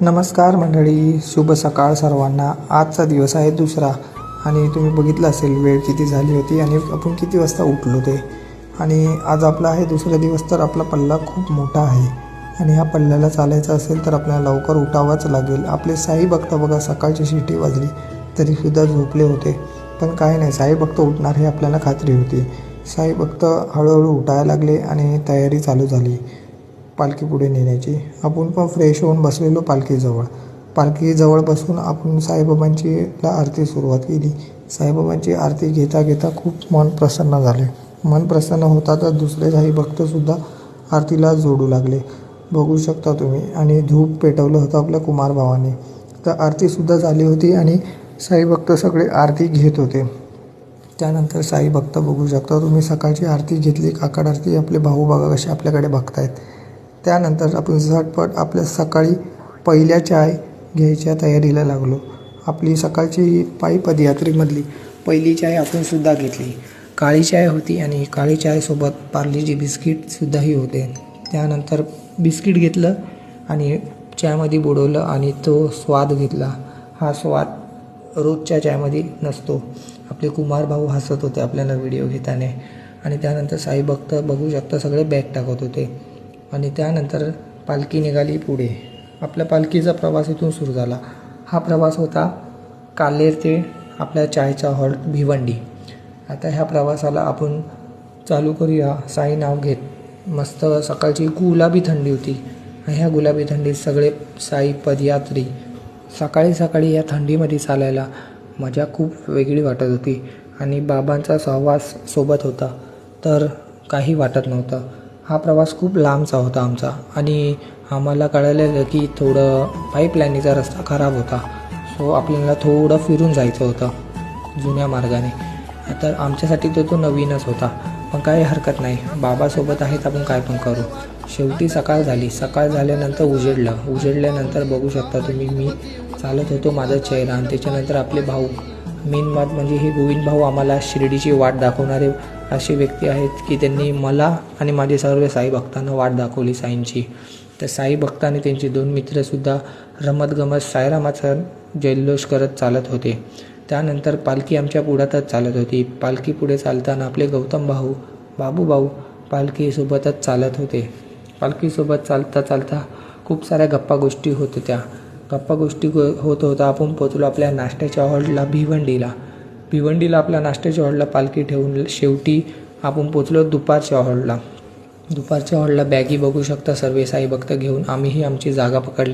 नमस्कार मंडळी, शुभ सकाळ सर्वांना। आजचा दिवस आहे दुसरा आणि तुम्ही बघितलं असेल वेळ किती झाली होती आणि आपण किती वाजता उठलो ते। आणि आज आपला आहे दुसरा दिवस, तर आपला पल्ला खूप मोठा आहे आणि ह्या पल्ल्याला चालायचं असेल तर आपल्याला लवकर उठावंच लागेल। आपले साई भक्त बघा सकाळची शिटी वाजली तरीसुद्धा झोपले होते, पण काय नाही, साई भक्त उठणार हे आपल्याला खात्री होती। साई भक्त हळूहळू उठायला लागले आणि तयारी चालू झाली पालखी पुढे नेण्याची। आपण पण फ्रेश होऊन बसलेलो पालखीजवळ बसून आपण साईबाबांची आरती सुरुवात केली। साईबाबांची आरती घेता घेता खूप मन प्रसन्न झाले। मन प्रसन्न होता तर दुसरे साई भक्तसुद्धा आरतीला जोडू लागले, बघू शकता तुम्ही। आणि धूप पेटवलं होतं आपल्या कुमार भावाने, तर आरतीसुद्धा झाली होती आणि साई भक्त सगळे आरती घेत होते। त्यानंतर साई भक्त बघू शकता तुम्ही, सकाळची आरती घेतली, काकड आरती। आपले भाऊ बघा कसे आपल्याकडे बघतायत। त्यानंतर आपण झटपट आपल्या सकाळी पहिल्या चाय घ्यायच्या तयारीला लागलो। आपली सकाळची ही पायी पदयात्रेमधली पहिली चाय आपण सुद्धा घेतली। काळी चाय होती आणि काळी चायसोबत पार्लेजी बिस्किटसुद्धाही होते। त्यानंतर बिस्किट घेतलं आणि चायमध्ये बुडवलं आणि तो स्वाद घेतला। हा स्वाद रोजच्या चायमध्ये नसतो। आपले कुमार भाऊ हसत होते आपल्याला व्हिडिओ घेताना। आणि त्यानंतर साई भक्त बघू शकता सगळे बॅग टाकत होते। आणि त्यानंतर पालखी निघाली पुढे। आपल्या पालखीचा प्रवास इथून सुरू झाला। हा प्रवास होता कालेर ते आपल्या चायचा हॉल्ट भिवंडी। आता ह्या प्रवासाला आपण चालू करूया साई नाव घेत। मस्त सकाळची गुलाबी थंडी होती आणि ह्या गुलाबी थंडीत सगळे साई पदयात्री सकाळी सकाळी या थंडीमध्ये चालायला मजा खूप वेगळी वाटत होती। आणि बाबांचा सहवास सोबत होता तर काही वाटत नव्हतं। हा प्रवास खूप लांबचा होता आमचा आणि आम्हाला कळालेलं की थोडं पाईपलाईनीचा रस्ता खराब होता, सो आपल्याला थोडं फिरून जायचं होतं जुन्या मार्गाने। तर आमच्यासाठी तो नवीनच होता, पण काही हरकत नाही, बाबासोबत आहेत, आपण काय पण करू। शेवटी सकाळ झाली। सकाळ झाल्यानंतर उजेडल्यानंतर बघू शकता तुम्ही, मी चालत होतो माझा चेहरा आणि त्याच्यानंतर आपले भाऊ, मेन बात म्हणजे हे गोविंद भाऊ आम्हाला शिर्डीची वाट दाखवणारे असे व्यक्ती आहेत की त्यांनी मला आणि माझे सर्व साई भक्तांना वाट दाखवली साईंची। तर साई भक्त आणि त्यांचे 2 मित्रसुद्धा रमतगमत साईरामाचा जल्लोष करत चालत होते। त्यानंतर पालखी आमच्या पुढ्यातच चालत होती। पालखी पुढे चालताना आपले गौतम भाऊ, बाबू भाऊ पालखीसोबतच चालत होते। पालखीसोबत चालता चालता खूप साऱ्या गप्पा गोष्टी होत होत्या। होत होता आपण पोचलो आपल्या नाश्त्याच्या हॉल्टला भिवंडीला आपल्या नाश्त्याच्या हॉल्टला पालखी ठेवून शेवटी आपण पोचलो दुपारच्या हॉल्टला बॅगी बघू शकता सर्व साई भक्त घेऊन आम्हीही आमची जागा पकडली।